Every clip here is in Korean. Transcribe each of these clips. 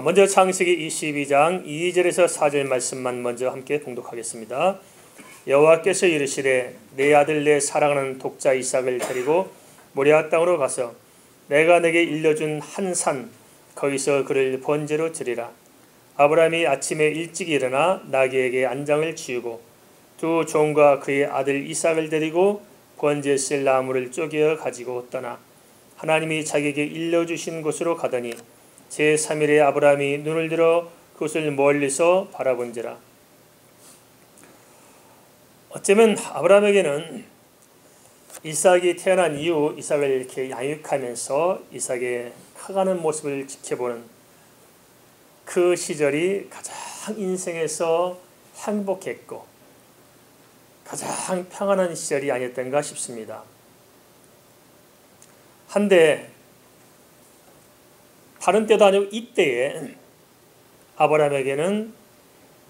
먼저 창세기 22장 2절에서 4절 말씀만 먼저 함께 봉독하겠습니다. 여호와께서 이르시되 내 아들 내 사랑하는 독자 이삭을 데리고 모리아 땅으로 가서 내가 내게 일러준 한 산 거기서 그를 번제로 드리라. 아브라함이 아침에 일찍 일어나 나귀에게 안장을 지우고 두 종과 그의 아들 이삭을 데리고 번제 쓸 나무를 쪼개어 가지고 떠나 하나님이 자기에게 일러주신 곳으로 가더니 제3일에 아브라함이 눈을 들어 그것을 멀리서 바라본지라. 어쩌면 아브라함에게는 이삭이 태어난 이후 이삭을 이렇게 양육하면서 이삭의 커가는 모습을 지켜보는 그 시절이 가장 인생에서 행복했고 가장 평안한 시절이 아니었던가 싶습니다. 한데 다른 때도 아니고 이때에 아브라함에게는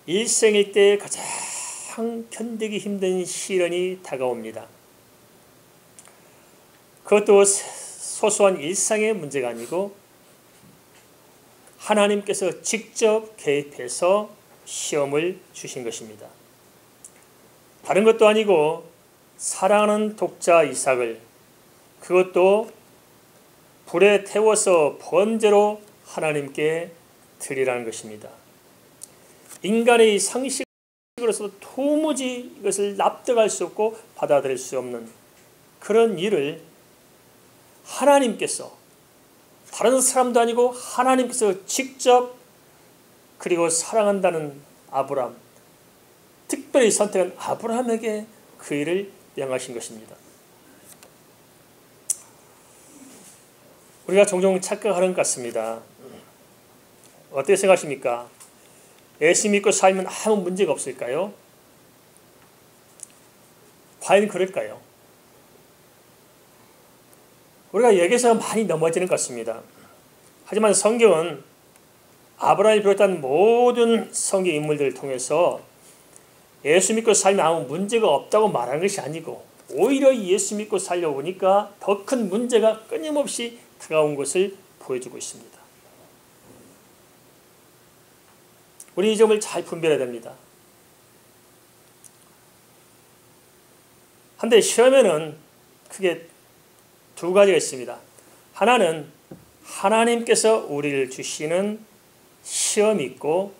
일생일 때 가장 견디기 힘든 시련이 다가옵니다. 그것도 소소한 일상의 문제가 아니고 하나님께서 직접 개입해서 시험을 주신 것입니다. 다른 것도 아니고 사랑하는 독자 이삭을 그것도 불에 태워서 번제로 하나님께 드리라는 것입니다. 인간의 상식으로서도 도무지 이것을 납득할 수 없고 받아들일 수 없는 그런 일을 하나님께서 다른 사람도 아니고 하나님께서 직접 그리고 사랑한다는 아브라함 특별히 선택한 아브라함에게 그 일을 명하신 것입니다. 우리가 종종 착각하는 것 같습니다. 어떻게 생각하십니까? 예수 믿고 살면 아무 문제가 없을까요? 과연 그럴까요? 우리가 여기서 많이 넘어지는 것 같습니다. 하지만 성경은 아브라함을 비롯한 모든 성경 인물들을 통해서 예수 믿고 살면 아무 문제가 없다고 말하는 것이 아니고 오히려 예수 믿고 살려고 보니까 더 큰 문제가 끊임없이 다가온 것을 보여주고 있습니다. 우리 이 점을 잘 분별해야 됩니다. 한데 시험에는 크게 두 가지가 있습니다. 하나는 하나님께서 우리를 주시는 시험이 있고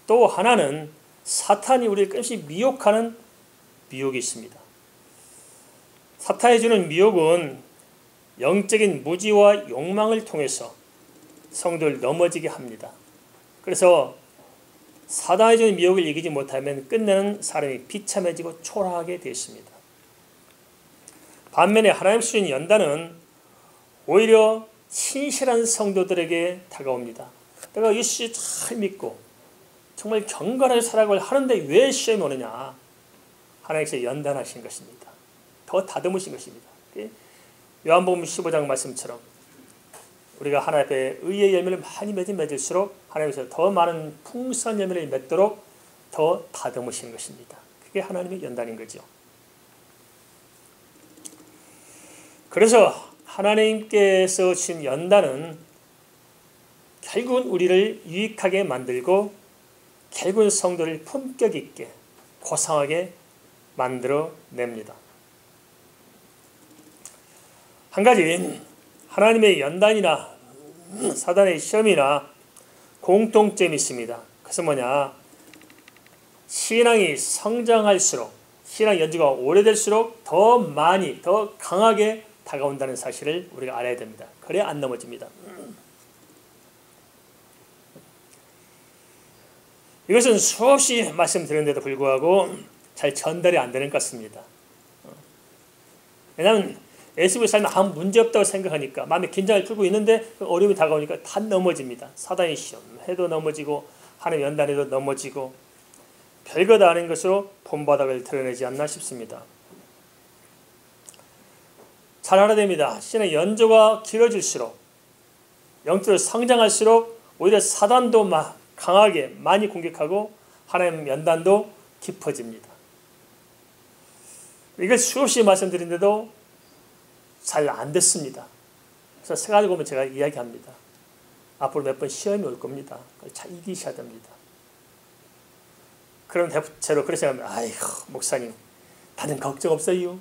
또 하나는 사탄이 우리를 끊임없이 미혹하는 미혹이 있습니다. 사탄이 주는 미혹은 영적인 무지와 욕망을 통해서 성도를 넘어지게 합니다. 그래서 사단이 주는 미혹을 이기지 못하면 끝내는 사람이 비참해지고 초라하게 되어 있습니다. 반면에 하나님 주신 연단은 오히려 신실한 성도들에게 다가옵니다. 내가 예수 잘 믿고 정말 경건하게 살아가고 하는데 왜 시험이 오느냐? 하나님께서 연단하신 것입니다. 더 다듬으신 것입니다. 요한복음 15장 말씀처럼 우리가 하나님 앞에 의의 열매를 많이 맺을수록 하나님께서 더 많은 풍성한 열매를 맺도록 더 다듬으시는 것입니다. 그게 하나님의 연단인 거죠. 그래서 하나님께서 주신 연단은 결국은 우리를 유익하게 만들고 결국은 성도를 품격 있게 고상하게 만들어냅니다. 한 가지 하나님의 연단이나 사단의 시험이나 공통점이 있습니다. 그것은 뭐냐? 신앙이 성장할수록 신앙 연주가 오래될수록 더 많이 더 강하게 다가온다는 사실을 우리가 알아야 됩니다. 그래야 안 넘어집니다. 이것은 수없이 말씀드렸는데도 불구하고 잘 전달이 안 되는 것 같습니다. 왜냐하면 예수를 살면 아무 문제 없다고 생각하니까 마음에 긴장을 풀고 있는데 어려움이 다가오니까 다 넘어집니다. 사단의 시험해도 넘어지고 하나님의 연단에도 넘어지고 별것 아닌 것으로 본바닥을 드러내지 않나 싶습니다. 잘 알아야 됩니다. 신의 연조가 길어질수록 영적으로 성장할수록 오히려 사단도 막 강하게 많이 공격하고 하나님 연단도 깊어집니다. 이걸 수없이 말씀드린데도 잘 안 됐습니다. 그래서 세 가지 보면 제가 이야기합니다. 앞으로 몇 번 시험이 올 겁니다. 그걸 잘 이기셔야 됩니다. 그런 대체로 그래서 아이고 목사님 나는 걱정 없어요.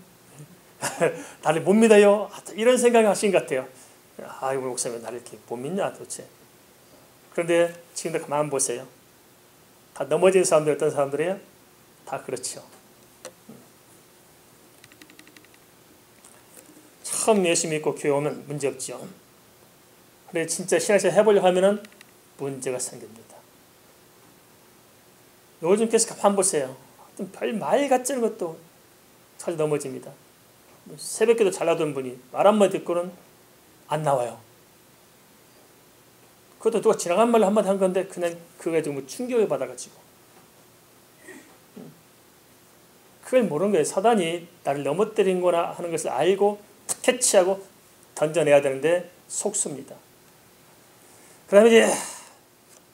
나를 못 믿어요. 이런 생각을 하신 것 같아요. 아이고 목사님 나를 이렇게 못 믿냐 도대체. 그런데 지금도 가만 보세요. 다 넘어진 사람들 어떤 사람들이에요? 다 그렇죠. 처음 예수 믿고 교회 오면 문제없죠. 그런데 진짜 신앙생활 해보려고 하면은 문제가 생깁니다. 요즘 계속 가만 보세요. 별 말 같지 않은 것도 잘 넘어집니다. 새벽기도 잘 나오던 분이 말 한마디 듣고는 안 나와요. 그것도 누가 지나간 말로 한마디 한 건데 그냥 그거에 좀 충격을 받아가지고 그걸 모르는 거예요. 사단이 나를 넘어뜨린 거나 하는 것을 알고 캐치하고 던져내야 되는데 속습니다. 그 다음에 이제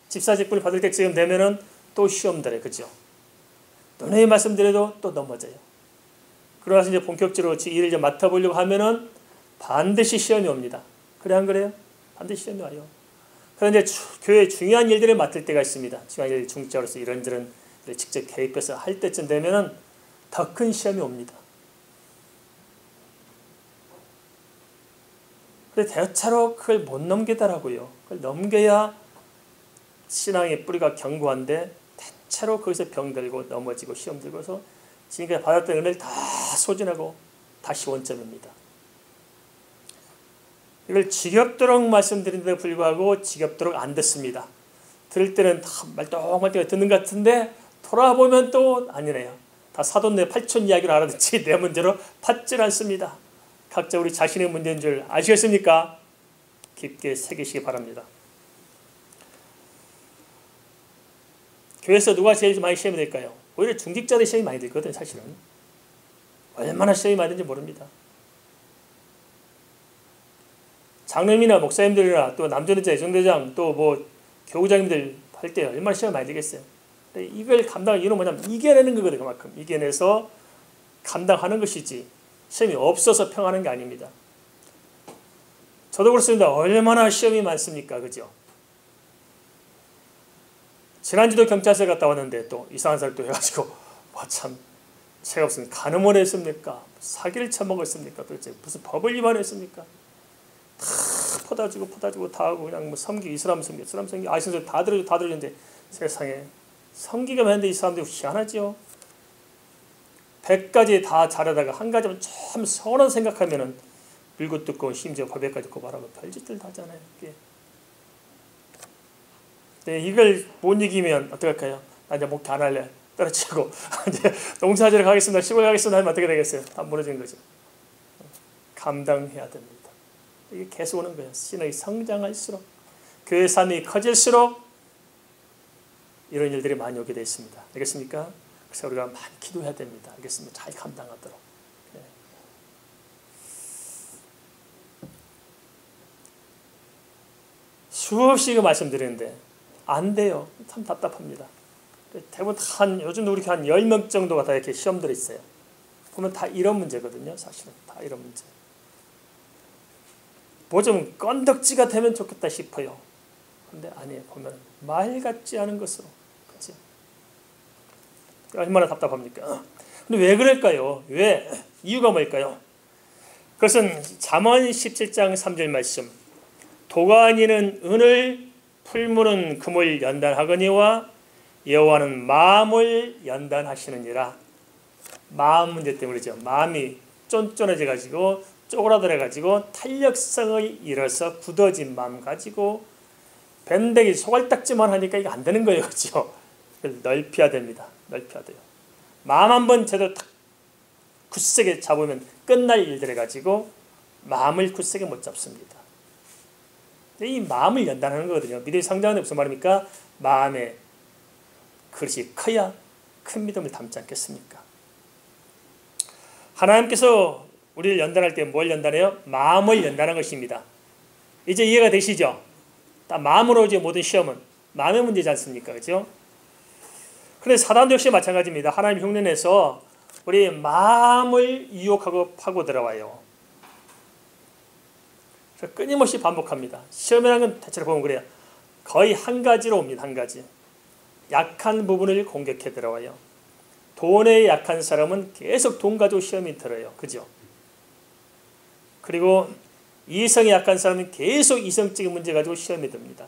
집사직분을 받을 때쯤 되면은 또 시험들에 그죠? 너네 말씀드려도 또 넘어져요. 그러나서 이제 본격적으로 일을 좀 맡아보려고 하면은 반드시 시험이 옵니다. 그래 안 그래요? 반드시 시험이 와요. 그런데 이제 교회 중요한 일들을 맡을 때가 있습니다. 중요한 일 중적으로서 이런저런 직접 개입해서 할 때쯤 되면은 더 큰 시험이 옵니다. 근데 대차로 그걸 못 넘기더라고요. 그걸 넘겨야 신앙의 뿌리가 견고한데 대체로 거기서 병들고 넘어지고 시험 들고서 지금까지 받았던 은혜를 다 소진하고 다시 원점입니다. 이걸 지겹도록 말씀드린데도 불구하고 지겹도록 안 듣습니다. 들을 때는 다 말똥말똥 듣는 것 같은데 돌아보면 또 아니네요. 다 사돈네 팔촌 이야기를 알아듣지 내 문제로 받질 않습니다. 각자 우리 자신의 문제인 줄 아시겠습니까? 깊게 새기시기 바랍니다. 교회에서 누가 제일 많이 시험이 될까요? 오히려 중직자들이 시험이 많이 들거든요. 사실은. 얼마나 시험이 많이 되는지 모릅니다. 장로님이나 목사님들이나 또 남전대장, 애정대장 또 뭐 교우장님들 할 때 얼마나 시험이 많이 되겠어요. 이걸 감당할 이유는 뭐냐면 이겨내는 거거든요. 그만큼 이겨내서 감당하는 것이지 시험이 없어서 평하는 게 아닙니다. 저도 그렇습니다. 얼마나 시험이 많습니까? 그죠? 지난주도 경찰서에 갔다 왔는데 또 이상한 사람 또 해가지고 참 제가 무슨 간음을 했습니까? 사기를 쳐먹었습니까? 도대체 무슨 법을 위반했습니까? 다 퍼다주고 다 하고 그냥 뭐 섬기 이슬람 섬기 아시는 다 들어주는데 세상에 섬기기만 했는데 이 사람들이 희한하죠. 100가지 다 잘하다가 한 가지만 참 선한 생각하면은 밀고 뜯고 심지어 법에까지 고발하고 별짓들 다 하잖아요. 네, 이걸 못 이기면 어떡할까요? 나 이제 목회 안 할래. 떨어지고 이제 농사지러 가겠습니다. 시골 가겠습니다. 하면 어떻게 되겠어요? 다 무너지는 거죠. 감당해야 됩니다. 이게 계속 오는 거예요. 신앙이 성장할수록 교회 삶이 커질수록 이런 일들이 많이 오게 되어 있습니다. 알겠습니까? 그래서 우리가 많이 기도해야 됩니다. 알겠습니다. 잘 감당하도록. 네. 수없이 말씀드리는데 안 돼요. 참 답답합니다. 대부분 요즘 우리 한 10명 정도가 다 이렇게 시험들이 있어요. 보면 다 이런 문제거든요. 사실은 다 이런 문제. 뭐 좀 건덕지가 되면 좋겠다 싶어요. 근데 아니에요. 보면 말 같지 않은 것으로. 그렇지? 얼마나 답답합니까? 근데 왜 그럴까요? 왜? 이유가 뭘까요? 그것은 잠언 17장 3절 말씀. 도가니는 은을 풀무는 금을 연단하거니와 여호와는 마음을 연단하시느니라. 마음 문제 때문이죠. 마음이 쫀쫀해져 가지고 쪼그라들어 가지고 탄력성을 잃어서 굳어진 마음 가지고 밴댕이 소갈딱지만 하니까 이게 안 되는 거예요. 그렇죠? 넓혀야 됩니다. 넓혀야 돼요. 마음 한번 제대로 탁 굳세게 잡으면 끝날 일들을 가지고 마음을 굳세게 못 잡습니다. 이 마음을 연단하는 거거든요. 믿음이 성장하는 게 무슨 말입니까? 마음의 그릇이 커야 큰 믿음을 담지 않겠습니까? 하나님께서 우리를 연단할 때 뭘 연단해요? 마음을 연단하는 것입니다. 이제 이해가 되시죠? 딱 마음으로 이제 모든 시험은 마음의 문제지 않습니까? 그렇죠? 그런데 사단도 역시 마찬가지입니다. 하나님 흉내내서 우리 마음을 유혹하고 파고 들어와요. 끊임없이 반복합니다. 시험이라는 건 대체로 보면 그래요. 거의 한 가지로 옵니다. 한 가지. 약한 부분을 공격해 들어와요. 돈에 약한 사람은 계속 돈 가지고 시험이 들어요. 그죠? 그리고 이성에 약한 사람은 계속 이성적인 문제 가지고 시험이 듭니다.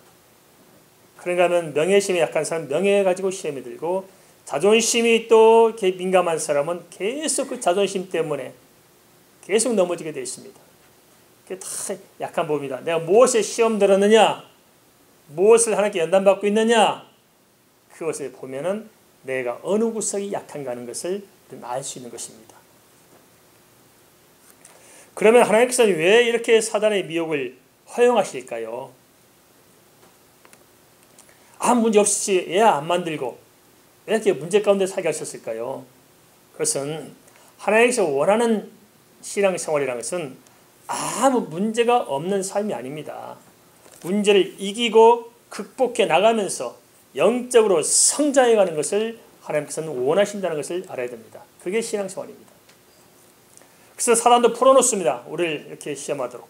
그런가 하면 명예심에 약한 사람은 명예 가지고 시험이 들고, 자존심이 또 민감한 사람은 계속 그 자존심 때문에 계속 넘어지게 되어 있습니다. 그게 다 약한 부분이다. 내가 무엇에 시험 들었느냐, 무엇을 하나님께 연단받고 있느냐, 그것을 보면은 내가 어느 구석이 약한가 하는 것을 알 수 있는 것입니다. 그러면 하나님께서는 왜 이렇게 사단의 미혹을 허용하실까요? 아무 문제 없이 애 안 만들고 왜 이렇게 문제 가운데 살게 하셨을까요? 그것은 하나님께서 원하는 신앙생활이라는 것은 아무 문제가 없는 삶이 아닙니다. 문제를 이기고 극복해 나가면서 영적으로 성장해가는 것을 하나님께서는 원하신다는 것을 알아야 됩니다. 그게 신앙생활입니다. 그래서 사단도 풀어놓습니다. 우리를 이렇게 시험하도록.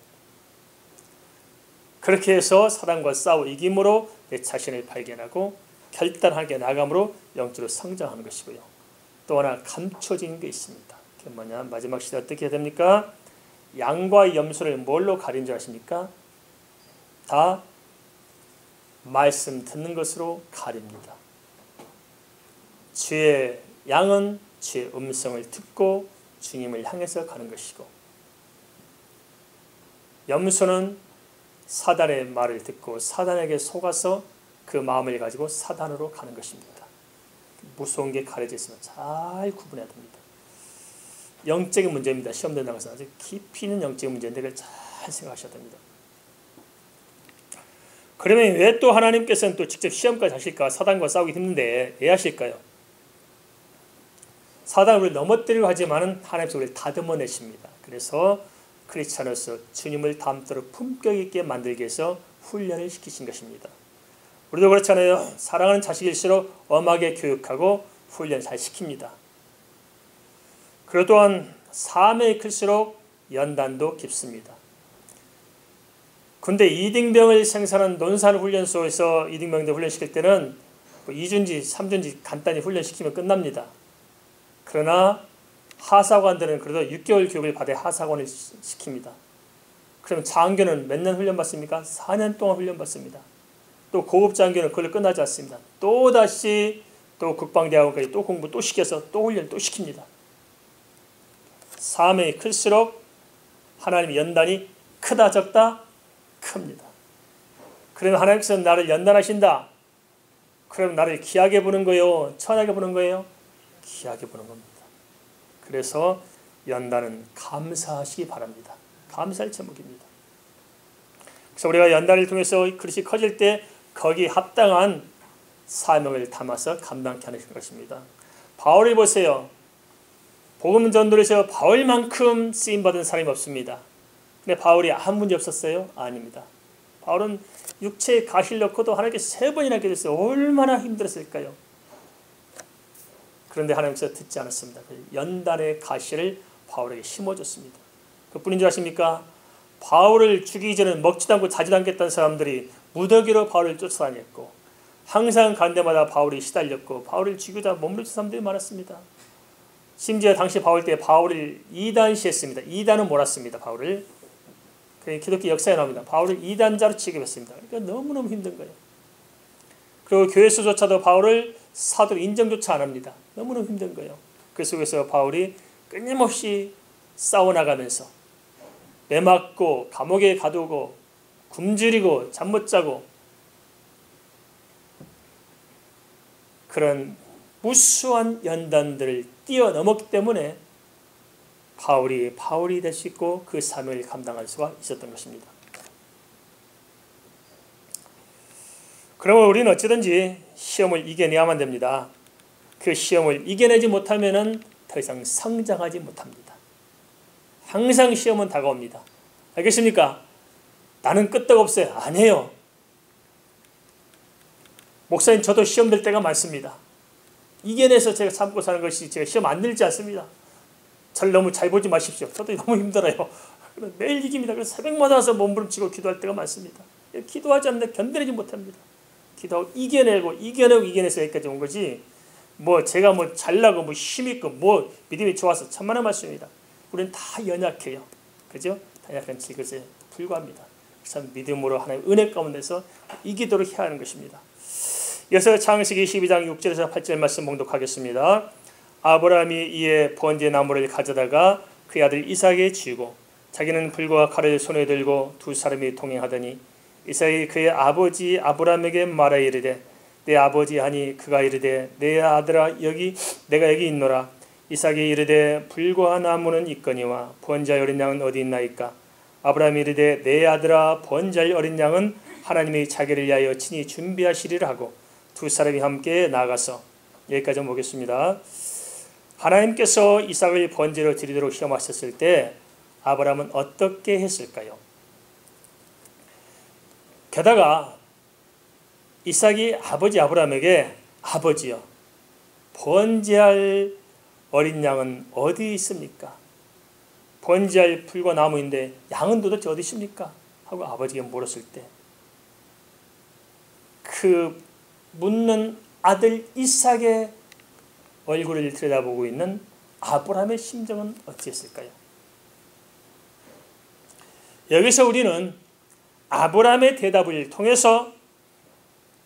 그렇게 해서 사단과 싸워 이김으로 내 자신을 발견하고 결단하게 나감으로 영적으로 성장하는 것이고요. 또 하나 감춰진 게 있습니다. 그게 뭐냐? 마지막 시대 어떻게 해야 됩니까? 양과 염소를 뭘로 가린 줄 아십니까? 다 말씀 듣는 것으로 가립니다. 주의 양은 주의 음성을 듣고 주님을 향해서 가는 것이고, 염소는 사단의 말을 듣고 사단에게 속아서 그 마음을 가지고 사단으로 가는 것입니다. 무서운 게 가려져 있으면 잘 구분해야 됩니다. 영적인 문제입니다. 시험 된다는 것은 아주 깊이 있는 영적인 문제인데 그걸 잘 생각하셔야 됩니다. 그러면 왜 또 하나님께서는 또 직접 시험까지 하실까? 사단과 싸우기 힘든데 왜 하실까요? 사단을 우리를 넘어뜨리려고 하지만은 하나님께서 우리를 다듬어내십니다. 그래서 크리스찬으로서 주님을 닮도록 품격 있게 만들기 위해서 훈련을 시키신 것입니다. 우리도 그렇잖아요. 사랑하는 자식일수록 엄하게 교육하고 훈련 잘 시킵니다. 그리고 또한 사명이 클수록 연단도 깊습니다. 근데 이등병을 생산한 논산훈련소에서 이등병들 훈련시킬 때는 2주인지 3주인지 간단히 훈련시키면 끝납니다. 그러나 하사관들은 그래도 6개월 교육을 받아야 하사관을 시킵니다. 그러면 장교는 몇 년 훈련받습니까? 4년 동안 훈련받습니다. 또 고급 장교는 그걸로 끝나지 않습니다. 또다시 또 국방대학원까지 또 공부 또 시켜서 또 훈련 또 시킵니다. 사명이 클수록 하나님의 연단이 크다 적다? 큽니다. 그러면 하나님께서 나를 연단하신다. 그럼 나를 귀하게 보는 거예요? 천하게 보는 거예요? 귀하게 보는 겁니다. 그래서 연단은 감사하시기 바랍니다. 감사할 제목입니다. 그래서 우리가 연단을 통해서 그릇이 커질 때 거기에 합당한 사명을 담아서 감당케 하는 것입니다. 바울을 보세요. 복음 전도에서 바울만큼 쓰임받은 사람이 없습니다. 근데 바울이 아무 문제 없었어요? 아닙니다. 바울은 육체에 가시를 넣고도 하나님께서 3번이나 기도했어요. 얼마나 힘들었을까요? 그런데 하나님께서 듣지 않았습니다. 연단의 가시를 바울에게 심어줬습니다. 그뿐인 줄 아십니까? 바울을 죽이기 전에 먹지도 않고 자지도 않겠다는 사람들이 무더기로 바울을 쫓아다녔고, 항상 간 데마다 바울이 시달렸고 바울을 죽이다 몸부림친 사람들이 많았습니다. 심지어 당시 바울 때 바울을 이단시했습니다. 이단은 몰았습니다. 바울을. 기독교 역사에 나옵니다. 바울을 이단자로 취급했습니다. 그러니까 너무너무 힘든 거예요. 그리고 교회에서조차도 바울을 사도로 인정조차 안 합니다. 너무너무 힘든 거예요. 그 속에서 바울이 끊임없이 싸워나가면서 매맞고 감옥에 가두고 굶주리고 잠 못 자고 그런 무수한 연단들을 뛰어넘었기 때문에 바울이 될 수 있고 그 사명을 감당할 수가 있었던 것입니다. 그러면 우리는 어찌든지 시험을 이겨내야만 됩니다. 그 시험을 이겨내지 못하면 더 이상 성장하지 못합니다. 항상 시험은 다가옵니다. 알겠습니까? 나는 끄떡없어요. 아니에요. 목사님, 저도 시험 될 때가 많습니다. 이겨내서 제가 참고 사는 것이 제가 시험 안 들지 않습니다. 저를 너무 잘 보지 마십시오. 저도 너무 힘들어요. 매일 이깁니다. 그래서 새벽마다 와서 몸부림치고 기도할 때가 많습니다. 기도하지 않는데 견뎌내지 못합니다. 기도하고 이겨내서 여기까지 온 거지. 뭐 제가 뭐 잘나고 뭐 힘있고 뭐 믿음이 좋아서 천만의 말씀입니다. 우리는 다 연약해요. 그죠? 다 약한 질것에 불과합니다. 그래서 믿음으로 하나님의 은혜 가운데서 이기도록 해야 하는 것입니다. 이어서 창세기 12장 6절에서 8절 말씀 봉독하겠습니다. 아브라함이 이에 번제 나무를 가져다가 그의 아들 이삭에게 주고 자기는 불과 칼을 손에 들고 두 사람이 동행하더니 이삭이 그의 아버지 아브라함에게 말하여 이르되 내 아버지 하니 그가 이르되 내 아들아 여기 내가 여기 있노라. 이삭이 이르되 불과 나무는 있거니와 번제할 어린 양은 어디 있나이까. 아브라함이 이르되 내 아들아 번제할 어린 양은 하나님이 자기를 위하여 친히 준비하시리라 하고 두 사람이 함께 나가서 여기까지 보겠습니다. 하나님께서 이삭을 번제로 드리도록 시험하셨을 때 아브라함은 어떻게 했을까요? 게다가 이삭이 아버지 아브라함에게 아버지여 번제할 어린 양은 어디 있습니까? 번제할 풀과 나무인데 양은 도대체 어디 있습니까? 하고 아버지에게 물었을 때 그 묻는 아들 이삭의 얼굴을 들여다보고 있는 아브라함의 심정은 어찌했을까요? 여기서 우리는 아브라함의 대답을 통해서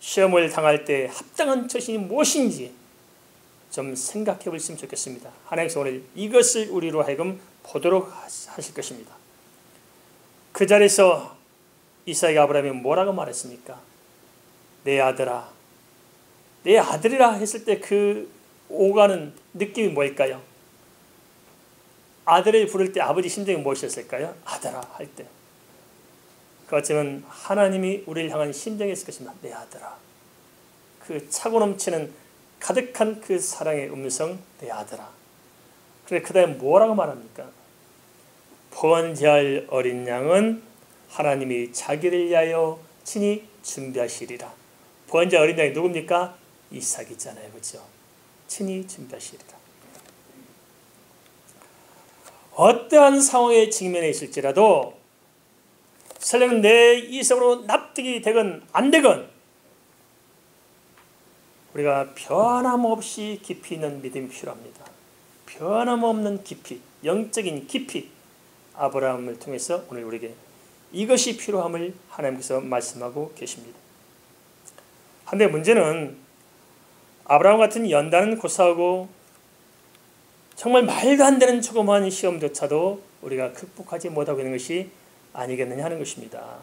시험을 당할 때 합당한 처신이 무엇인지 좀 생각해 보셨으면 좋겠습니다. 하나님께서 오늘 이것을 우리로 하여금 보도록 하실 것입니다. 그 자리에서 이삭이 아브라함이 뭐라고 말했습니까? 내 아들아, 내 아들이라 했을 때 그 오가는 느낌이 뭘까요? 아들을 부를 때 아버지 심정이 무엇이었을까요? 아들아 할 때. 그렇지만 하나님이 우리를 향한 심정이었을 것입니다. 내 아들아. 그 차고 넘치는 가득한 그 사랑의 음성, 내 아들아. 그래 그 다음에 뭐라고 말합니까? 번제할 어린 양은 하나님이 자기를 위하여 친히 준비하시리라. 번제할 어린 양이 누굽니까? 이삭이잖아요. 그렇죠? 친히 준비하시리라. 어떠한 상황에 직면해 있을지라도 설령 내 이성으로 납득이 되건 안 되건 우리가 변함없이 깊이 있는 믿음이 필요합니다. 변함없는 깊이, 영적인 깊이 아브라함을 통해서 오늘 우리에게 이것이 필요함을 하나님께서 말씀하고 계십니다. 한데 문제는 아브라함 같은 연단은 고사하고 정말 말도 안 되는 조그마한 시험조차도 우리가 극복하지 못하고 있는 것이 아니겠느냐 하는 것입니다.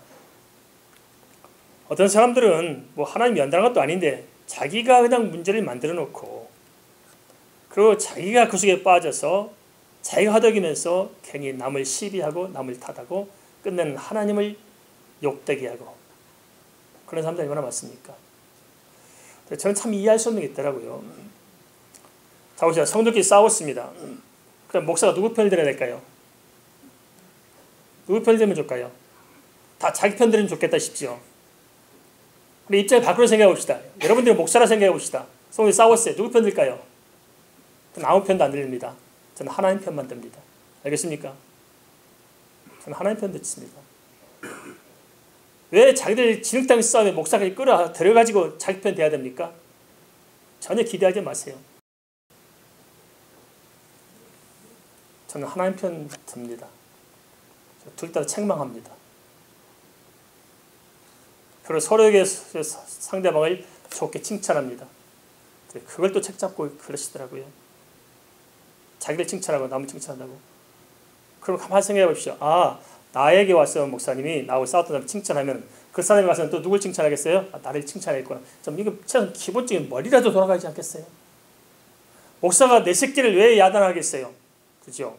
어떤 사람들은 뭐 하나님 연단한 것도 아닌데 자기가 그냥 문제를 만들어 놓고 그리고 자기가 그 속에 빠져서 자기가 허덕이면서 괜히 남을 시비하고 남을 탓하고 끝내는 하나님을 욕되게 하고 그런 사람들이 얼마나 많습니까? 저는 참 이해할 수 없는 게 있더라고요. 자, 보세요. 성도끼리 싸웠습니다. 그럼 목사가 누구 편을 들어야 될까요? 누구 편을 들면 좋을까요? 다 자기 편 들으면 좋겠다 싶죠. 근데 입장을 밖으로 생각해 봅시다. 여러분들이 목사라 생각해 봅시다. 성도끼리 싸웠어요. 누구 편 들까요? 저는 아무 편도 안 들립니다. 저는 하나님 편만 듭니다. 알겠습니까? 저는 하나님 편 듣습니다. 왜 자기들 진흙탕 싸움에 목사까지 끌어들여가지고 자기 편 돼야 됩니까? 전혀 기대하지 마세요. 저는 하나님 편 듭니다. 둘 다 책망합니다. 그리고 서로에게 상대방을 좋게 칭찬합니다. 그걸 또 책잡고 그러시더라고요. 자기를 칭찬하고 남을 칭찬한다고. 그럼 가만히 생각해 보십시오. 아, 나에게 와서 목사님이 나하고 싸웠던 사람 칭찬하면 그 사람이 와서는 또 누굴 칭찬하겠어요? 아, 나를 칭찬하겠구나. 좀 이거 참 기본적인 머리라도 돌아가지 않겠어요? 목사가 내 새끼를 왜 야단하겠어요? 그죠?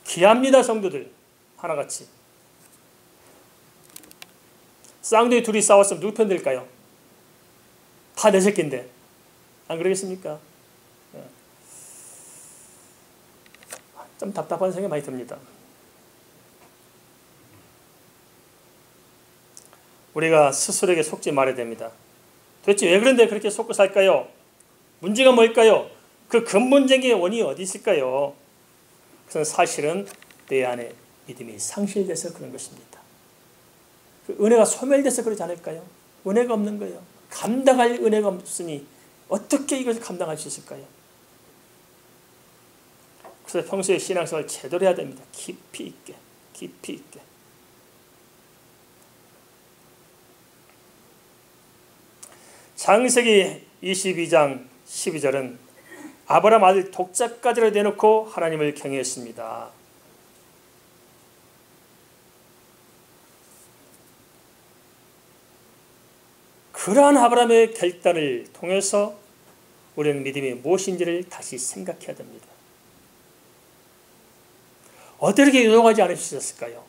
귀합니다, 성도들. 하나같이. 쌍둥이 둘이 싸웠으면 누구 편 들까요? 다 내 새끼인데. 안 그러겠습니까? 좀 답답한 생각이 많이 듭니다. 우리가 스스로에게 속지 말아야 됩니다. 도대체 왜 그런데 그렇게 속고 살까요? 문제가 뭘까요? 그 근본적인 원인이 어디 있을까요? 그것은 사실은 내 안에 믿음이 상실돼서 그런 것입니다. 그 은혜가 소멸돼서 그러지 않을까요? 은혜가 없는 거예요. 감당할 은혜가 없으니 어떻게 이걸 감당할 수 있을까요? 그래서 평소에 신앙생활을 제대로 해야 됩니다. 깊이 있게, 깊이 있게. 창세기 22장 12절은 아브라함 아들 독자까지를 내놓고 하나님을 경외했습니다. 그러한 아브라함의 결단을 통해서 우리는 믿음이 무엇인지를 다시 생각해야 됩니다. 어떻게 요동하지 않으셨을까요?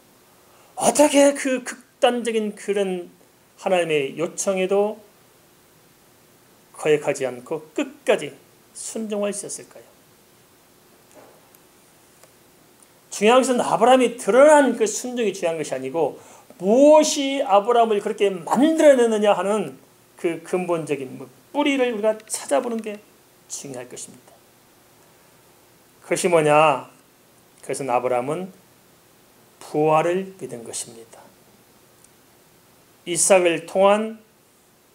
어떻게 그 극단적인 그런 하나님의 요청에도 거역하지 않고 끝까지 순종할 수 있었을까요? 중요한 것은 아브라함이 드러난 그 순종이 중요한 것이 아니고 무엇이 아브라함을 그렇게 만들어내느냐 하는 그 근본적인 뿌리를 우리가 찾아보는 게 중요할 것입니다. 그것이 뭐냐? 그것은 아브라함은 부활을 믿은 것입니다. 이삭을 통한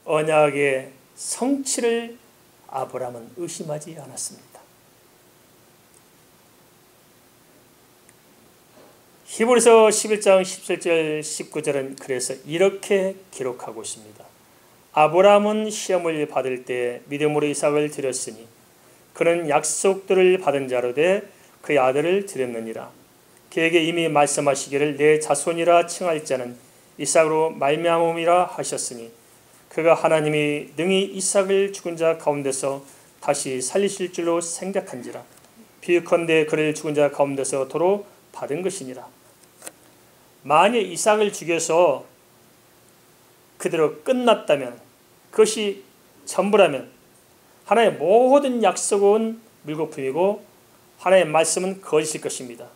언약의 성취를 아브라함은 의심하지 않았습니다. 히브리서 11장 17절 19절은 그래서 이렇게 기록하고 있습니다. 아브라함은 시험을 받을 때 믿음으로 이삭을 드렸으니 그는 약속들을 받은 자로 돼 그의 아들을 드렸느니라. 그에게 이미 말씀하시기를 내 자손이라 칭할 자는 이삭으로 말미암음이라 하셨으니 그가 하나님이 능히 이삭을 죽은 자 가운데서 다시 살리실 줄로 생각한지라. 비유컨대 그를 죽은 자 가운데서 도로 받은 것이니라. 만약 이삭을 죽여서 그대로 끝났다면, 그것이 전부라면 하나님의 모든 약속은 물거품이고 하나님의 말씀은 거짓일 것입니다.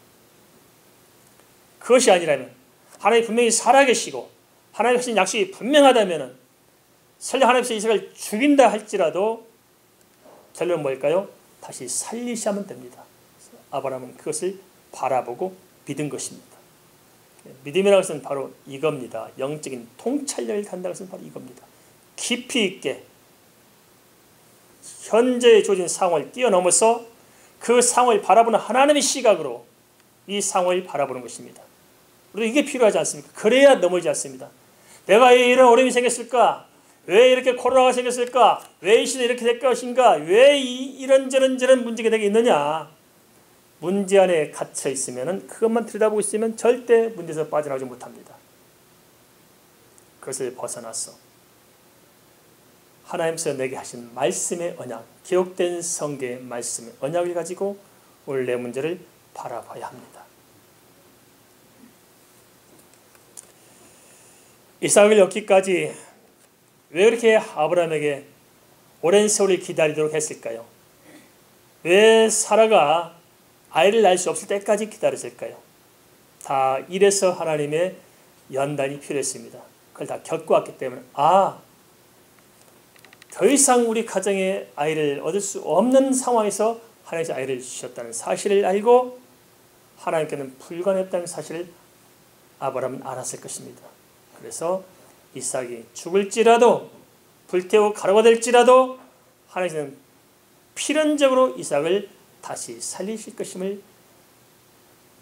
그것이 아니라면 하나님이 분명히 살아계시고 하나님의 하신 약속이 분명하다면 설령 하나님께서 이삭을 죽인다 할지라도 결론은 뭘까요? 다시 살리시면 됩니다. 아브라함은 그것을 바라보고 믿은 것입니다. 믿음이라는 것은 바로 이겁니다. 영적인 통찰력을 갖는다는 것은 바로 이겁니다. 깊이 있게 현재의 주어진 상황을 뛰어넘어서 그 상황을 바라보는 하나님의 시각으로 이 상황을 바라보는 것입니다. 우리도 이게 필요하지 않습니까? 그래야 넘어지지 않습니다. 내가 왜 이런 어려움이 생겼을까? 왜 이렇게 코로나가 생겼을까? 왜 이 시대 이렇게 될 것인가? 왜 이런저런 문제가 되게 있느냐? 문제 안에 갇혀 있으면 그것만 들여다보고 있으면 절대 문제에서 빠져나오지 못합니다. 그것을 벗어나서 하나님께서 내게 하신 말씀의 언약, 기록된 성경의 말씀의 언약을 가지고 오늘 내 문제를 바라봐야 합니다. 이삭을 얻기까지 왜 그렇게 아브라함에게 오랜 세월을 기다리도록 했을까요? 왜 사라가 아이를 낳을 수 없을 때까지 기다렸을까요? 다 이래서 하나님의 연단이 필요했습니다. 그걸 다 겪어왔기 때문에 더 이상 우리 가정에 아이를 얻을 수 없는 상황에서 하나님께서 아이를 주셨다는 사실을 알고 하나님께는 불가능했다는 사실을 아브라함은 알았을 것입니다. 그래서 이삭이 죽을지라도 불태워 가루가 될지라도 하나님께서는 필연적으로 이삭을 다시 살리실 것임을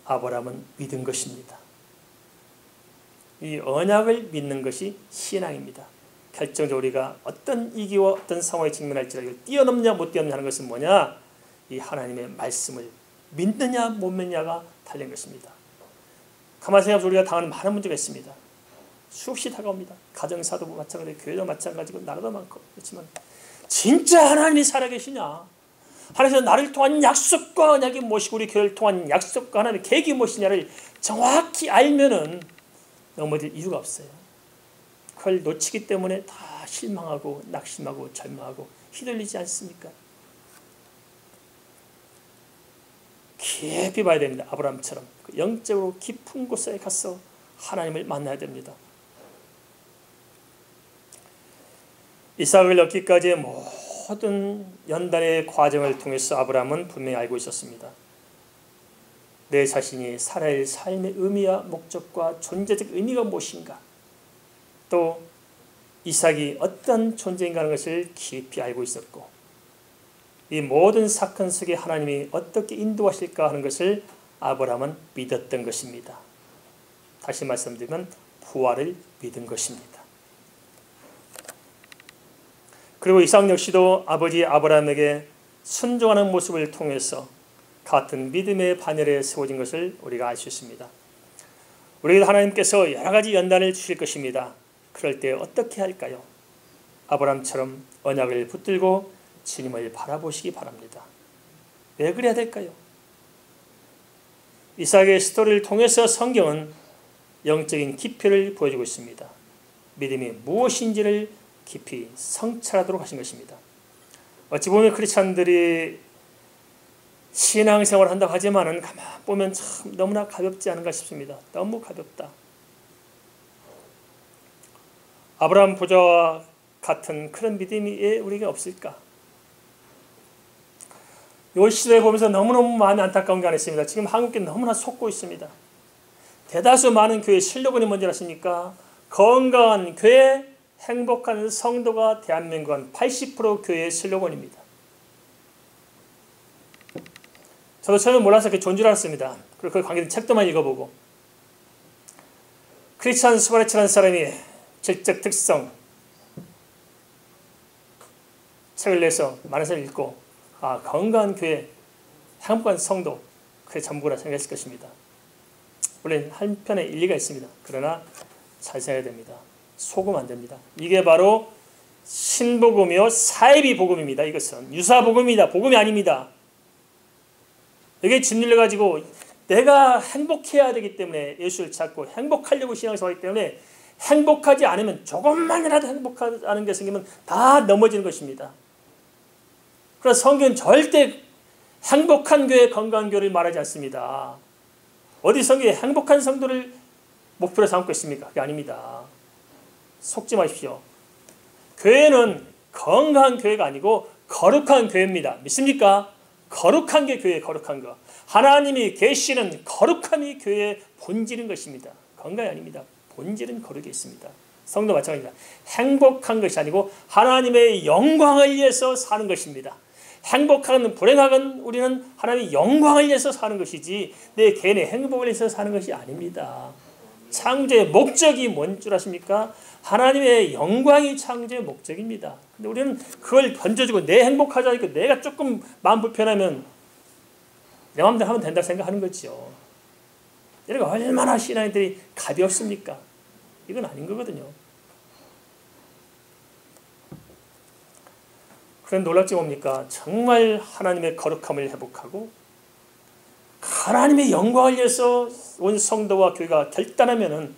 아브라함은 믿은 것입니다. 이 언약을 믿는 것이 신앙입니다. 결정적으로 우리가 어떤 위기와 어떤 상황에 직면할지라도 뛰어넘냐 못 뛰어넘냐 하는 것은 뭐냐? 이 하나님의 말씀을 믿느냐 못 믿느냐가 달린 것입니다. 가만히 생각해보면 우리가 당하는 많은 문제가 있습니다. 수없이 다가옵니다. 가정사도 마찬가지고 교회도 마찬가지고 나라도 많고. 그렇지만 진짜 하나님이 살아계시냐? 하나님께서 나를 통한 약속과 언약이 무엇이고 우리 교회를 통한 약속과 하나님의 계획이 무엇이냐를 정확히 알면은 넘어질 이유가 없어요. 그걸 놓치기 때문에 다 실망하고 낙심하고 절망하고 휘둘리지 않습니까? 깊이 봐야 됩니다. 아브라함처럼 영적으로 깊은 곳에 가서 하나님을 만나야 됩니다. 이삭을 얻기까지의 모든 연단의 과정을 통해서 아브라함은 분명히 알고 있었습니다. 내 자신이 살아야 할 삶의 의미와 목적과 존재적 의미가 무엇인가, 또 이삭이 어떤 존재인가 하는 것을 깊이 알고 있었고, 이 모든 사건 속에 하나님이 어떻게 인도하실까 하는 것을 아브라함은 믿었던 것입니다. 다시 말씀드리면 부활을 믿은 것입니다. 그리고 이삭 역시도 아버지 아브라함에게 순종하는 모습을 통해서 같은 믿음의 반열에 세워진 것을 우리가 알 수 있습니다. 우리에게 하나님께서 여러 가지 연단을 주실 것입니다. 그럴 때 어떻게 할까요? 아브라함처럼 언약을 붙들고 주님을 바라보시기 바랍니다. 왜 그래야 될까요? 이삭의 스토리를 통해서 성경은 영적인 깊이를 보여주고 있습니다. 믿음이 무엇인지를 깊이 성찰하도록 하신 것입니다. 어찌 보면 크리스찬들이 신앙생활을 한다고 하지만은 가만 보면 참 너무나 가볍지 않은가 싶습니다. 너무 가볍다. 아브라함 부자와 같은 그런 믿음이 왜 우리에게 없을까? 이 시대에 보면서 너무너무 마음이 안타까운 게 하나 있습니다. 지금 한국교회 너무나 속고 있습니다. 대다수 많은 교회 슬로건이 뭔지 아십니까? 건강한 교회, 행복한 성도가 대한민국 한 80% 교회의 슬로건입니다. 저도 처음에 몰라서 그게 좋은 줄 알았습니다. 그리고 그 관계된 책도만 읽어보고, 크리스찬 스바레치라는 사람이 질적 특성 책을 내서 많은 사람이 읽고, 건강한 교회, 행복한 성도, 그게 전부라 생각했을 것입니다. 물론 한편에 일리가 있습니다. 그러나 잘 생각해야 됩니다. 속으면 안 됩니다. 이게 바로 신복음이요 사이비 복음입니다. 이것은 유사복음입니다. 복음이 아닙니다. 여기에 짓눌려가지고 내가 행복해야 되기 때문에 예수를 찾고 행복하려고 신앙생활 하기 때문에 행복하지 않으면, 조금만이라도 행복하는 게 생기면 다 넘어지는 것입니다. 그래서 성경은 절대 행복한 교회, 건강한 교회를 말하지 않습니다. 어디 성경에 행복한 성도를 목표로 삼고 있습니까? 그게 아닙니다. 속지 마십시오. 교회는 건강한 교회가 아니고 거룩한 교회입니다. 믿습니까? 거룩한 게 교회의 거룩한 거. 하나님이 계시는 거룩함이 교회의 본질인 것입니다. 건강이 아닙니다. 본질은 거룩에 있습니다. 성도 마찬가지입니다. 행복한 것이 아니고 하나님의 영광을 위해서 사는 것입니다. 행복하건 불행하건 우리는 하나님의 영광을 위해서 사는 것이지 내 개인의 행복을 위해서 사는 것이 아닙니다. 창조의 목적이 뭔 줄 아십니까? 하나님의 영광이 창조의 목적입니다. 근데 우리는 그걸 던져주고 내 행복하자니까 내가 조금 마음 불편하면 내 마음대로 하면 된다고 생각하는 거죠. 여러분 얼마나 신앙인들이 가볍습니까? 이건 아닌 거거든요. 그런 놀랍지 뭡니까? 정말 하나님의 거룩함을 회복하고 하나님의 영광을 위해서 온 성도와 교회가 결단하면은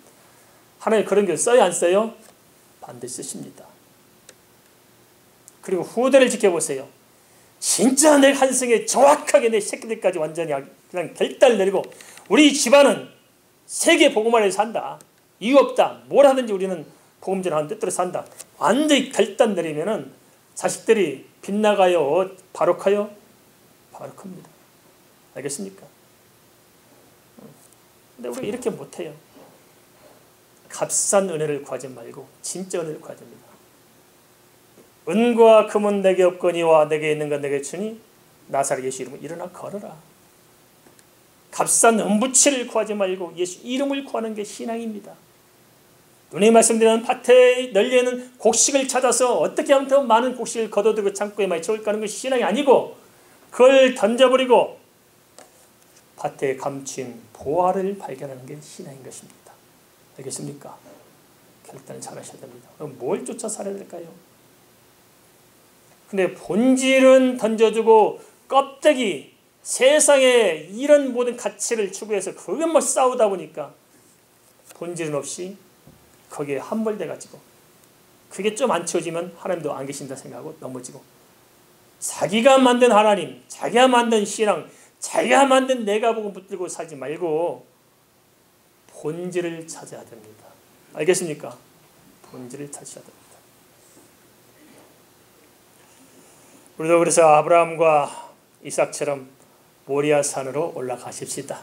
하나님 그런 게 써요, 안 써요? 반드시 쓰십니다. 그리고 후대를 지켜보세요. 진짜 내 한생에 정확하게 내 새끼들까지 완전히 그냥 결단을 내리고 우리 집안은 세계 복음 안에서 산다. 이유 없다. 뭘 하든지 우리는 복음 전하는 뜻대로 산다. 완전히 결단 내리면은 자식들이 빗나가요? 바로카요? 바로크입니다. 알겠습니까? 근데 우리가 이렇게 못해요. 값싼 은혜를 구하지 말고 진짜 은혜를 구하야 됩니다. 은과 금은 내게 없거니와 내게 있는 건 내게 주니 나사렛 예수 이름으로 일어나 걸어라. 값싼 은부치를 구하지 말고 예수 이름을 구하는 게 신앙입니다. 눈에 말씀드리는 밭에 널리에는 곡식을 찾아서 어떻게 하면 더 많은 곡식을 거둬들고 창고에 많이 채울까 하는 것이 신앙이 아니고 그걸 던져버리고 밭에 감춘 보화를 발견하는 게 신앙인 것입니다. 알겠습니까? 결단을 잘 하셔야 됩니다. 그럼 뭘 쫓아 살아야 될까요? 근데 본질은 던져주고 껍데기, 세상에 이런 모든 가치를 추구해서 그것만 싸우다 보니까 본질은 없이 거기에 함몰돼가지고 그게 좀 안 채워지면 하나님도 안 계신다 생각하고 넘어지고 자기가 만든 하나님, 자기가 만든 신앙, 자기가 만든 내가 보고 붙들고 살지 말고 본질을 찾아야 됩니다. 알겠습니까? 본질을 찾아야 됩니다. 우리도 그래서 아브라함과 이삭처럼 모리아 산으로 올라가십시다.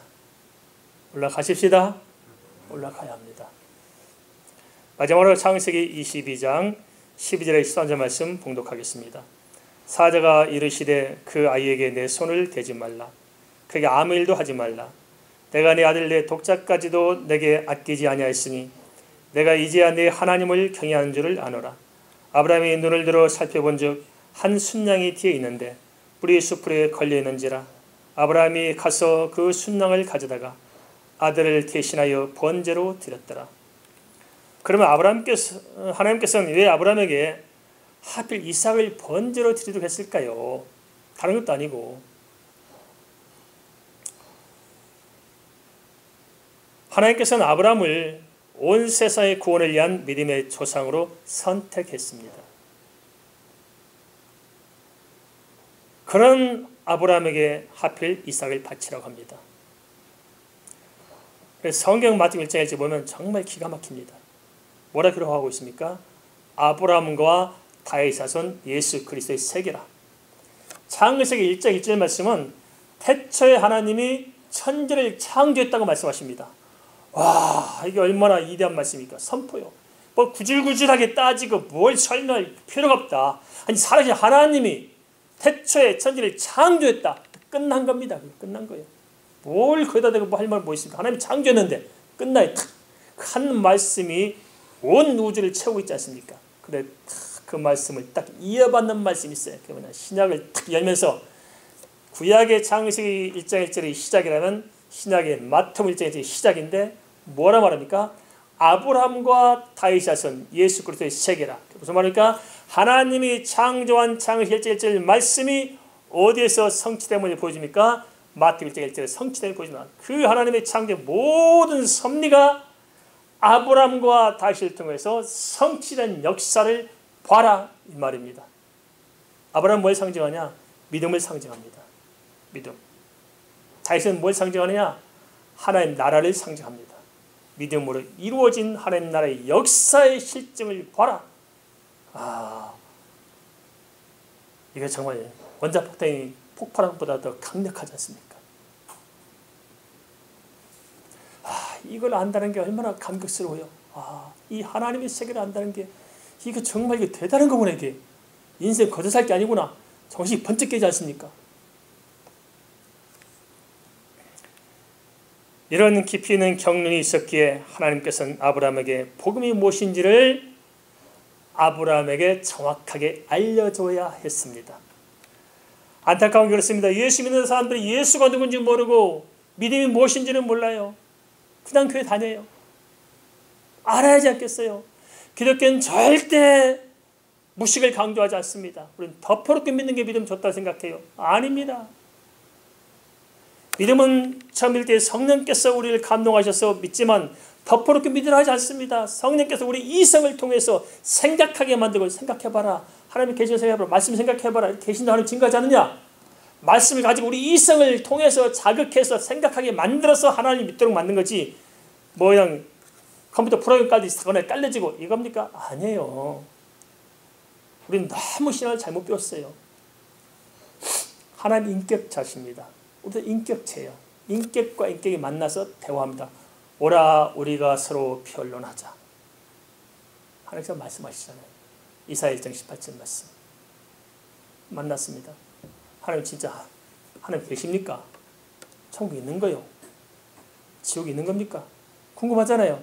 올라가십시다. 올라가야 합니다. 마지막으로 창세기 22장 12절의 13절 말씀 봉독하겠습니다. 사자가 이르시되 그 아이에게 내 손을 대지 말라. 그에게 아무 일도 하지 말라. 내가 내 아들 내 독자까지도 내게 아끼지 아니하였으니 내가 이제야 내 하나님을 경외하는 줄을 아노라. 아브라함이 눈을 들어 살펴본즉 한 순양이 뒤에 있는데 뿌리 수풀에 걸려 있는지라. 아브라함이 가서 그 순양을 가져다가 아들을 대신하여 번제로 드렸더라. 그러면 하나님께서는 왜 아브라함에게 하필 이삭을 번제로 드리도록 했을까요? 다른 것도 아니고 하나님께서는 아브라함을 온 세상의 구원을 위한 믿음의 조상으로 선택했습니다. 그런 아브라함에게 하필 이삭을 바치라고 합니다. 성경 마태복음 1장 1절 보면 정말 기가 막힙니다. 뭐라 기록하고 있습니까? 아브라함과 다윗 자손 예수 그리스도의 세계라. 창세기 1장 1절 말씀은 태초에 하나님이 천지를 창조했다고 말씀하십니다. 와, 이게 얼마나 위대한 말씀입니까? 선포요. 뭐 구질구질하게 따지고 뭘 설명할 필요가 없다. 아니 살아계신 하나님이 태초에 천지를 창조했다. 끝난 겁니다. 끝난 거예요. 뭘 거기다 대고 할 말 뭐 있습니까? 하나님이 창조했는데 끝나요. 한 말씀이 온 우주를 채우고 있지 않습니까? 그래 그 말씀을 딱 이어받는 말씀이 있어요. 그 뭐냐 신약을 딱 열면서 구약의 창세기 1장 1절이 시작이라면 신약의 마태복음 1장 1절이 시작인데 뭐라 말합니까? 아브라함과 다윗 자손 예수 그리스도의 세계라. 무슨 말입니까? 하나님이 창조한 창세기 1장 1절 말씀이 어디에서 성취됨을 보여줍니까? 마태복음 1장 1절에 성취됨을 보여줍니다. 그 하나님의 창조의 모든 섭리가 아브라함과 다윗을 통해서 성취된 역사를 봐라 이 말입니다. 아브라함은 뭘 상징하냐? 믿음을 상징합니다. 믿음. 다윗은 뭘 상징하느냐? 하나님 나라를 상징합니다. 믿음으로 이루어진 하나님 나라의 역사의 실증을 봐라. 이게 정말 원자폭탄이 폭발한 것보다 더 강력하지 않습니까? 이걸 안다는 게 얼마나 감격스러워요. 이 하나님의 세계를 안다는 게 이거 정말 이게 대단한 거구나. 이게 인생 거저 살 게 아니구나. 정신이 번쩍 깨지 않습니까? 이런 깊이 있는 경륜이 있었기에 하나님께서는 아브라함에게 복음이 무엇인지를 아브라함에게 정확하게 알려줘야 했습니다. 안타까운 게 그렇습니다. 예수 믿는 사람들이 예수가 누군지 모르고 믿음이 무엇인지는 몰라요. 그냥 교회 다녀요. 알아야지 않겠어요? 기독교는 절대 무식을 강조하지 않습니다. 우리는 덮어놓고 믿는 게 믿음 좋다고 생각해요. 아닙니다. 믿음은 처음일 때 성령께서 우리를 감동하셔서 믿지만 덮어놓고 믿으라 하지 않습니다. 성령께서 우리 이성을 통해서 생각하게 만들고 생각해봐라. 하나님 계신 생각해봐라. 말씀 생각해봐라. 계신다 하나님 증거하지 않느냐? 말씀을 가지고 우리 이성을 통해서 자극해서 생각하게 만들어서 하나님 믿도록 만든 거지 뭐 그냥 컴퓨터 프로그램까지 사건에 깔려지고 이겁니까? 아니에요. 우리는 너무 신앙을 잘못 배웠어요. 하나님 인격자십니다. 우리도 인격체예요. 인격과 인격이 만나서 대화합니다. 오라 우리가 서로 변론하자. 하나님께서 말씀하시잖아요. 이사야 1장 18절 말씀. 만났습니다. 하나님 진짜 하나님 계십니까? 천국 있는 거요? 지옥 있는 겁니까? 궁금하잖아요.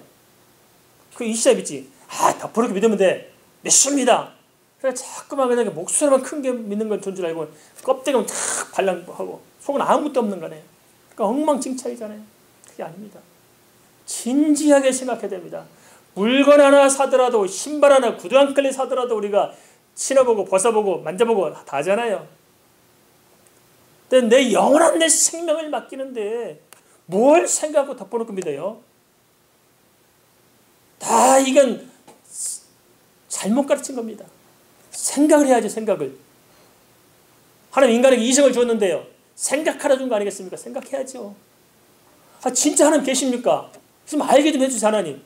그 이시야 믿지. 덮어놓고 믿으면 돼. 믿습니다. 그래 자꾸만 그냥 목소리만 큰 게 믿는 건 줄 알고 껍데기만 탁 발랑하고 속은 아무것도 없는 거네요. 그러니까 엉망진창이잖아요. 그게 아닙니다. 진지하게 생각해야 됩니다. 물건 하나 사더라도 신발 하나 구두 한 켤레 사더라도 우리가 신어보고 벗어보고 만져보고 다 하잖아요. 근데 내 영원한 내 생명을 맡기는데 뭘 생각하고 덮어놓고 믿어요? 다 이건 잘못 가르친 겁니다. 생각을 해야죠. 생각을. 하나님 인간에게 이성을 주었는데요. 생각하라 준 거 아니겠습니까? 생각해야죠. 진짜 하나님 계십니까? 좀 알게 좀 해주세요. 하나님.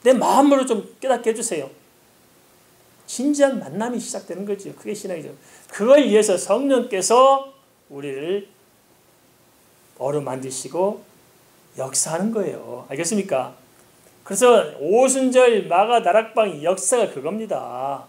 내 마음으로 좀 깨닫게 해주세요. 진지한 만남이 시작되는 거죠. 그게 신앙이죠. 그걸 위해서 성령께서 우리를 어루만드시고 역사하는 거예요. 알겠습니까? 그래서 오순절 마가 다락방의 역사가 그겁니다.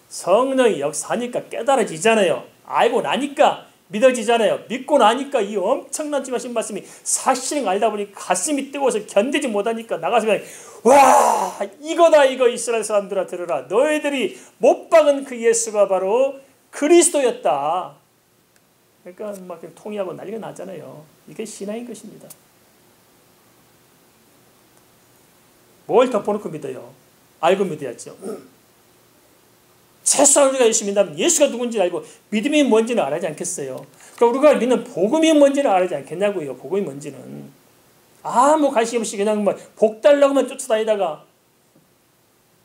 성령이 역사하니까 깨달아지잖아요. 알고 나니까 믿어지잖아요. 믿고 나니까 이 엄청난 주신 말씀이 사실인 알다 보니 가슴이 뜨거워서 견디지 못하니까 나가서 그냥 와 이거다 이거 이스라엘 사람들아 들으라. 너희들이 못 박은 그 예수가 바로 그리스도였다. 그러니까 막 통일하고 난리가 나잖아요. 이게 신앙인 것입니다. 뭘 덮어놓고 믿어요? 알고 믿어야죠. 최소한 우리가 예수 믿는다면 예수가 누군지 알고 믿음이 뭔지는 알아야지 않겠어요? 그러니까 우리가 믿는 복음이 뭔지는 알아야지 않겠냐고요. 복음이 뭔지는. 아무 관심 없이 그냥 복 달라고만 쫓아다니다가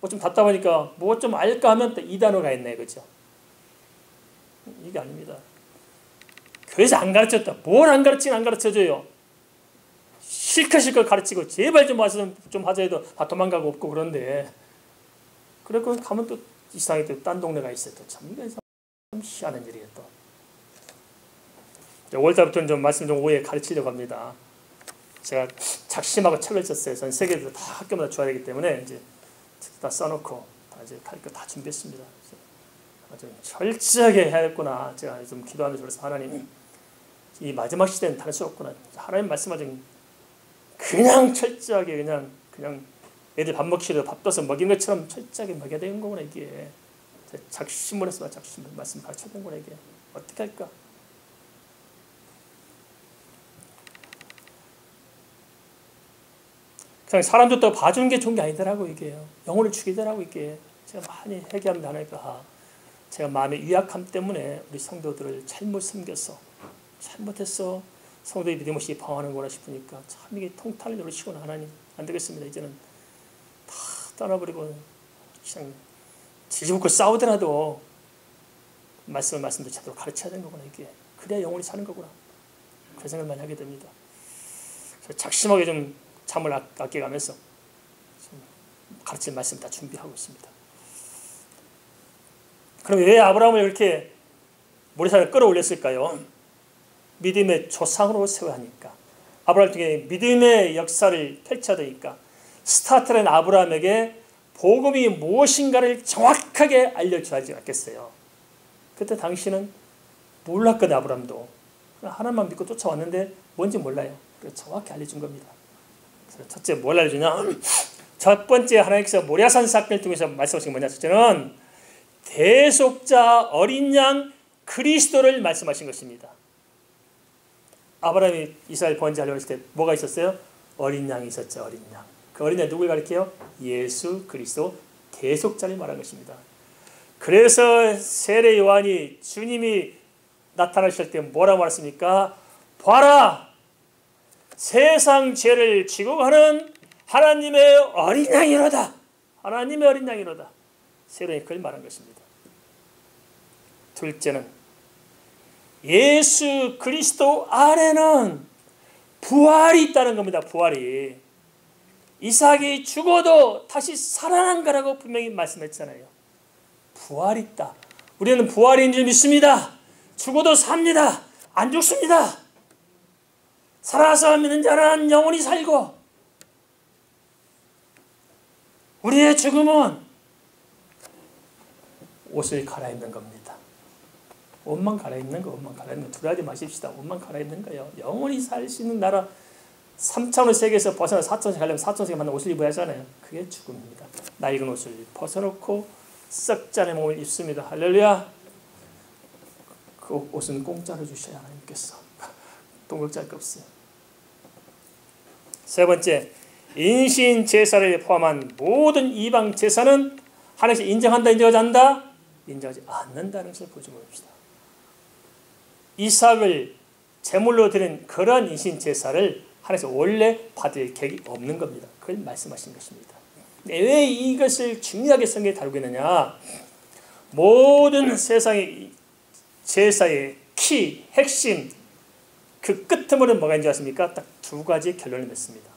뭐 좀 답답하니까 뭐 좀 알까 하면 또 이 단어가 있네. 그죠? 이게 아닙니다. 교회에서 안 가르쳤다. 뭘 안 가르치긴 안 가르쳐줘요. 실컷 가르치고 제발 좀 와서 좀 하자 해도 다 도망가고 없고 그런데 그래서 가면 또 이상하게 또 딴 동네가 있어요. 참 이게 참 희한한 일이에요. 또 5월달부터는 좀 말씀 좀 오해 가르치려고 합니다. 제가 작심하고 책을 썼어요. 전 세계에서 다 학교마다 줘야 되기 때문에 이제 다 써놓고 다 이제 갈 거 다 준비했습니다. 아주 철저하게 해야겠구나. 제가 좀 기도하면서 그래서 하나님 이 마지막 시대는 다를 수 없구나. 하나님 말씀하신 그냥 철저하게 그냥 애들 밥 먹기 싫어 밥 떠서 먹인 것처럼 철저하게 먹여야 되는 거구나 이게. 작심을 해서 작심을 말씀 가르쳐야 되는 거구나 이게. 어떻게 할까? 그냥 사람 좋다고 봐주는 게 좋은 게 아니더라고 이게. 영혼을 죽이더라고 이게. 제가 많이 회개합니다. 하나님과 제가 마음의 유약함 때문에 우리 성도들을 잘못 섬겼어. 잘못했어. 성도의 믿음 없이 방황하는구나 싶으니까 참 이게 통탄을 누르시구나. 하나님 안 되겠습니다. 이제는 다 떠나버리고 그냥 지지부고 싸우더라도 말씀도 제대로 가르쳐야 되는 거구나 이게. 그래야 영혼이 사는 거구나. 그런 생각을 많이 하게 됩니다. 그래서 작심하게 좀 잠을 아껴가면서 가르칠 말씀 다 준비하고 있습니다. 그럼 왜 아브라함을 이렇게 모래사를 끌어올렸을까요? 믿음의 조상으로 세워하니까. 아브라함 중에 믿음의 역사를 펼쳐야 되니까. 스타트라인 아브라함에게 복음이 무엇인가를 정확하게 알려줘야 하지 않겠어요? 그때 당시는 몰랐거든. 아브라함도 하나님만 믿고 쫓아왔는데 뭔지 몰라요. 그래서 정확히 알려준 겁니다. 그래서 첫째 뭘 알려주냐? 첫 번째 하나님께서 모리아산 사건을 통해서 말씀하신 게 뭐냐? 첫째는 대속자 어린 양 그리스도를 말씀하신 것입니다. 아브라함이 이스라엘 번제하려고 했을 때 뭐가 있었어요? 어린 양이 있었죠. 어린 양. 그 어린 양 누굴 가리켜요? 예수 그리스도 대속자를 말한 것입니다. 그래서 세례 요한이 주님이 나타나실 때 뭐라고 말했습니까? 봐라! 세상 죄를 지고 가는 하나님의 어린 양이로다. 하나님의 어린 양이로다. 세례 그걸 말한 것입니다. 둘째는 예수 그리스도 안에는 부활이 있다는 겁니다. 부활이. 이삭이 죽어도 다시 살아난 거라고 분명히 말씀했잖아요. 부활이 있다. 우리는 부활인 줄 믿습니다. 죽어도 삽니다. 안 죽습니다. 살아서 믿는 자는 영원히 살고 우리의 죽음은 옷을 갈아입는 겁니다. 옷만 갈아입는 거, 옷만 갈아입는 거. 두려워하지 마십시다. 옷만 갈아입는 거예요. 영원히 살 수 있는 나라 3차원의 세계에서 벗어나 4차원에 가려면 4차원 세계 맞는 옷을 입어야 하잖아요. 그게 죽음입니다. 낡은 옷을 벗어놓고 썩지 않은 몸을 입습니다. 할렐루야. 그 옷은 공짜로 주셔야 하나님께서. 돈 걱정할 거 없어요. 세 번째, 인신 제사를 포함한 모든 이방 제사는 하나님께서 인정한다, 인정하지 않는다? 인정하지 않는다는 것을 보여줍니다. 이삭을 제물로 드린 그런 인신 제사를 하나님께서 원래 받을 계획이 없는 겁니다. 그걸 말씀하신 것입니다. 왜 이것을 중요하게 성경에 다루고 있느냐? 모든 세상의 제사의 키, 핵심, 그 끄트머리는 뭐가 있는지 아십니까? 딱 두 가지 결론을 냈습니다.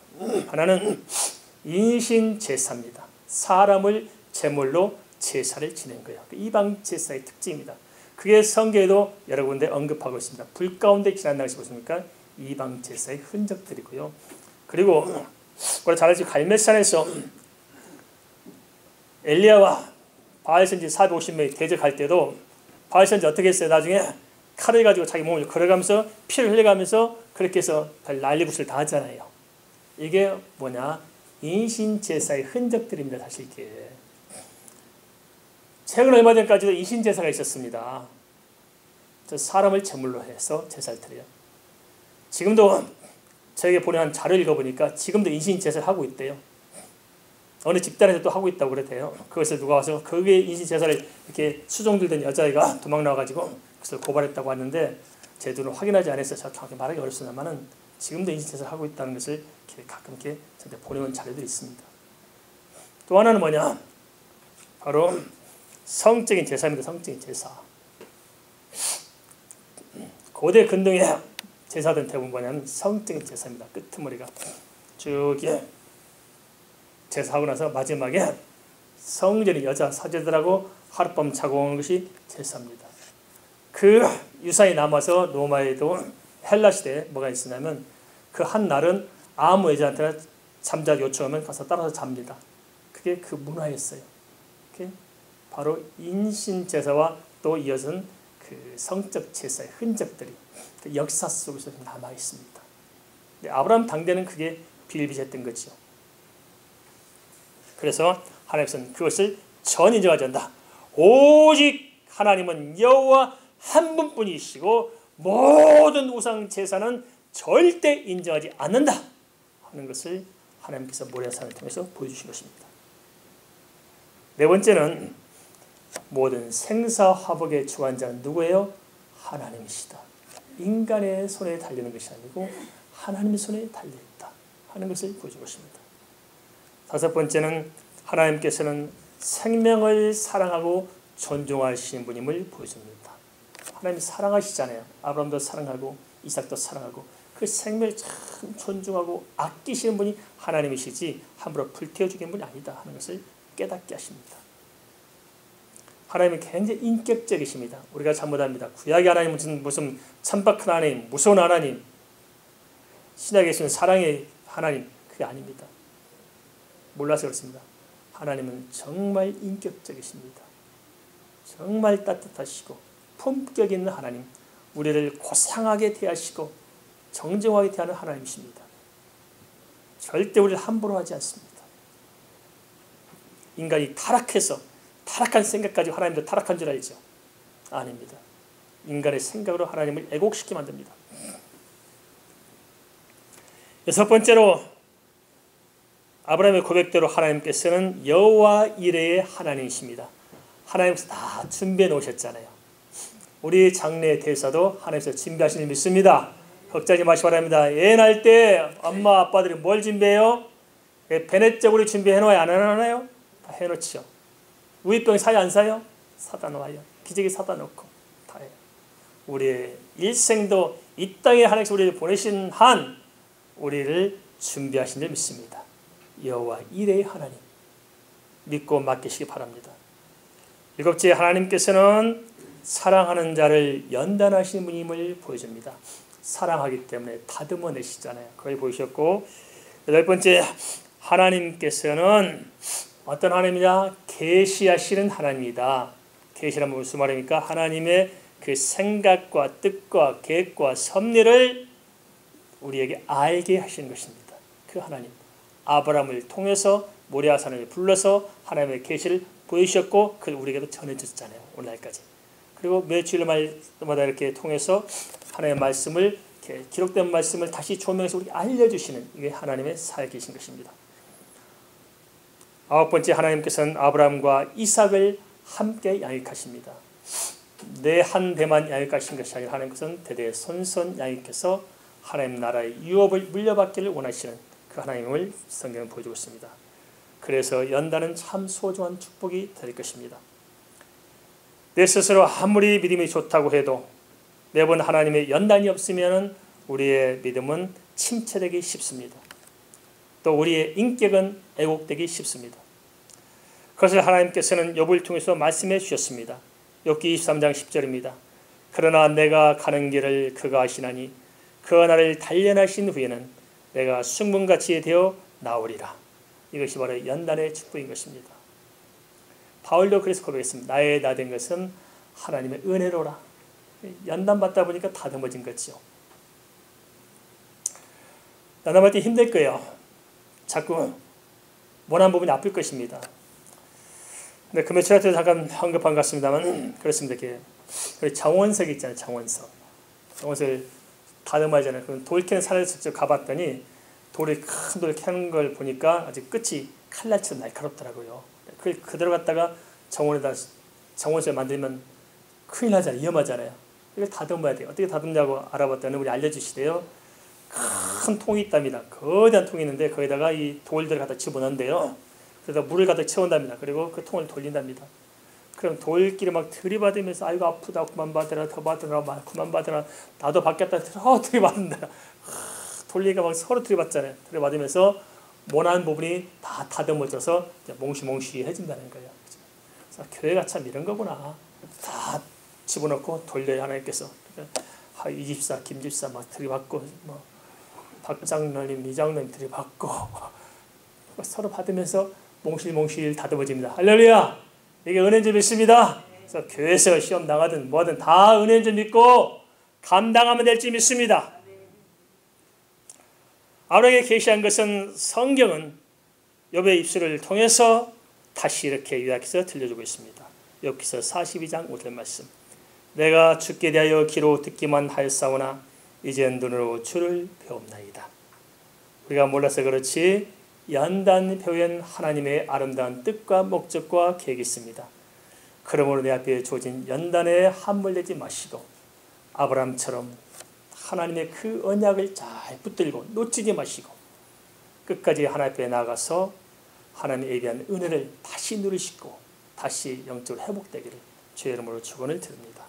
하나는 인신 제사입니다. 사람을 제물로 제사를 지낸 거예요. 이방 제사의 특징입니다. 그게 성경에도 여러 군데 언급하고 있습니다. 불 가운데 지난 날씨 보십니까? 이방 제사의 흔적들이고요. 그리고 우리가 잘 알지 갈멜산에서 엘리야와 바알 선지 450명이 대적할 때도 바알 선지 어떻게 했어요? 나중에 칼을 가지고 자기 몸을 걸어가면서 피를 흘려가면서 그렇게 해서 난리굿을 다 하잖아요. 이게 뭐냐? 인신제사의 흔적들입니다. 사실 이게. 최근 얼마 전까지도 인신제사가 있었습니다. 사람을 제물로 해서 제사를 드려요. 지금도 저에게 보내한 자료를 읽어보니까 지금도 인신제사를 하고 있대요. 어느 집단에서 또 하고 있다고 그러대요. 그것을 누가 와서 거기에 인신제사를 이렇게 수종 들던 여자애가 도망 나와가지고 그것을 고발했다고 하는데 제 눈으로 확인하지 않아서 제가 정확히 말하기 어렵습니다만은 지금도 인신제사를 하고 있다는 것을 이렇게 가끔 이렇게 저한테 보내온 자료들이 있습니다. 또 하나는 뭐냐? 바로 성적인 제사입니다. 성적인 제사. 고대 근동의 제사들은 대부분 뭐냐면 성적인 제사입니다. 끄트머리가 쭉 제사하고 나서 마지막에 성전의 여자 사제들하고 하룻밤 자고 오는 것이 제사입니다. 그 유산이 남아서 로마에도 헬라 시대에 뭐가 있었냐면 그 한 날은 아무 여자한테나 잠자 요청하면 가서 따라서 잡니다. 그게 그 문화였어요. 그게 바로 인신제사와 또 이어진 그 성적 제사의 흔적들이 그 역사 속에서 남아 있습니다. 아브라함 당대는 그게 비일비재했던 거죠. 그래서 하나님께서는 그것을 전 인정하지 않는다. 오직 하나님은 여호와 한 분뿐이시고 모든 우상 제사는 절대 인정하지 않는다 하는 것을 하나님께서 모리아산을 통해서 보여주신 것입니다. 네 번째는 모든 생사화복의 주관자는 누구예요? 하나님이시다. 인간의 손에 달리는 것이 아니고 하나님의 손에 달려있다 하는 것을 보여준 것입니다. 다섯 번째는 하나님께서는 생명을 사랑하고 존중하시는 분임을 보여줍니다. 하나님이 사랑하시잖아요. 아브라함도 사랑하고 이삭도 사랑하고 그 생명을 참 존중하고 아끼시는 분이 하나님이시지 함부로 불태워 죽이는 분이 아니다 하는 것을 깨닫게 하십니다. 하나님은 굉장히 인격적이십니다. 우리가 잘못합니다. 구약의 하나님은 무슨 천박한 하나님, 무서운 하나님, 신약에 계시는 사랑의 하나님, 그게 아닙니다. 몰라서 그렇습니다. 하나님은 정말 인격적이십니다. 정말 따뜻하시고 품격 있는 하나님, 우리를 고상하게 대하시고 정정하게 대하는 하나님이십니다. 절대 우리를 함부로 하지 않습니다. 인간이 타락해서 타락한 생각 가지고 하나님도 타락한 줄 알죠? 아닙니다. 인간의 생각으로 하나님을 애곡시키게 만듭니다. 여섯 번째로 아브라함의 고백대로 하나님께서는 여호와 이레의 하나님이십니다. 하나님께서 다 준비해 놓으셨잖아요. 우리 장래의 대사도 하나님께서 준비하시는 줄 믿습니다. 걱정하지 마시기 바랍니다. 애 낳을 때 엄마 아빠들이 뭘 준비해요? 베넷적으로 준비해 놓아요? 안 해놓아요? 다 해놓죠. 우유병 사요 안 사요? 사다 놓아요. 기저귀 사다 놓고 다 해요. 우리의 일생도 이 땅에 하나님께서 우리를 보내신 한 우리를 준비하신 줄 믿습니다. 여호와 이레의 하나님 믿고 맡기시기 바랍니다. 일곱째, 하나님께서는 사랑하는 자를 연단하시는 분임을 보여줍니다. 사랑하기 때문에 다듬어 내시잖아요. 그걸 보이셨고, 여덟 번째, 하나님께서는 어떤 하나님이냐? 계시하시는 하나님이다. 계시란 무슨 말입니까? 하나님의 그 생각과 뜻과 계획과 섭리를 우리에게 알게 하시는 것입니다. 그 하나님, 아브라함을 통해서 모리아산을 불러서 하나님의 계시를 보이셨고 그걸 우리에게도 전해줬잖아요. 오늘날까지. 그리고 매주일마다 이렇게 통해서 하나님의 말씀을 이렇게 기록된 말씀을 다시 조명해서 우리에게 알려주시는 이게 하나님의 사역이신 것입니다. 아홉 번째, 하나님께서는 아브라함과 이삭을 함께 양육하십니다. 내 한 대만 양육하신 것이 아니라 하나님께서는 대대 손손 양육해서 하나님 나라의 유업을 물려받기를 원하시는 그 하나님을 성경은 보여주고 있습니다. 그래서 연단은 참 소중한 축복이 될 것입니다. 내 스스로 아무리 믿음이 좋다고 해도 매번 하나님의 연단이 없으면 우리의 믿음은 침체되기 쉽습니다. 또 우리의 인격은 애곡되기 쉽습니다. 그것을 하나님께서는 욥을 통해서 말씀해 주셨습니다. 욥기 23장 10절입니다. 그러나 내가 가는 길을 그가 아시나니 그가 나를 단련하신 후에는 내가 숭문같이 되어 나오리라. 이것이 바로 연단의 축복인 것입니다. 바울도 그래서 고백했습니다. 나의 나 된 것은 하나님의 은혜로라. 연단 받다 보니까 다듬어진 거죠. 연단 받을 때 힘들 거예요. 자꾸 원한 부분이 아플 것입니다. 근데 그 며칠 전에 잠깐 언급한 것 같습니다만 그렇습니다. 이렇게 정원석 있잖아요. 정원석을 다듬어야잖아요. 그럼 돌 캐는 산을 직접 가봤더니 돌이 큰 돌 캐는 걸 보니까 아주 끝이 칼날처럼 날카롭더라고요. 그걸 그대로 갖다가 정원석을 만들면 큰일 나잖아요. 위험하잖아요. 이걸 다듬어야 돼요. 어떻게 다듬냐고 알아봤더니 우리 알려주시대요. 큰 통이 있답니다. 거대한 통이 있는데 거기다가 이 돌들을 갖다 집어넣는데요. 그래서 물을 갖다 채운답니다. 그리고 그 통을 돌린답니다. 그럼 돌끼리 막 들이받으면서 아이고 아프다 그만 받으라 더 받으라 그만 받으라 나도 받겠다 들이받는다. 돌리가 막 서로 들이받잖아요. 들이받으면서 모난 부분이 다 다듬어져서 몽실몽실해진다는 거예요. 그래서 교회가 참 이런 거구나. 다 집어넣고 돌려야 하나님께서 이 집사 김 집사 막 들이받고 뭐 박 장로님 이 장로님 들이받고 서로 받으면서 몽실몽실 다듬어집니다. 할렐루야. 이게 은혜인 줄 믿습니다. 그래서 교회에서 시험 나가든 뭐든 다 은혜인 줄 믿고 감당하면 될 줄 믿습니다. 아브라함에게 계시한 것은 성경은 욥의 입술을 통해서 다시 이렇게 요약해서 들려주고 있습니다. 욥기서 42장 5절 말씀. 내가 주께 대하여 귀로 듣기만 하였사오나 이제 눈으로 주를 배웁나이다. 우리가 몰라서 그렇지 연단 표현 하나님의 아름다운 뜻과 목적과 계획이 있습니다. 그러므로 내 앞에 주어진 연단에 함몰되지 마시고 아브라함처럼 하나님의 그 언약을 잘 붙들고 놓치지 마시고 끝까지 하나님 앞에 나가서 하나님의 예비한 은혜를 다시 누리시고 다시 영적으로 회복되기를 주의 이름으로 축원을 드립니다.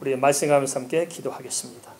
우리 말씀하면서 함께 기도하겠습니다.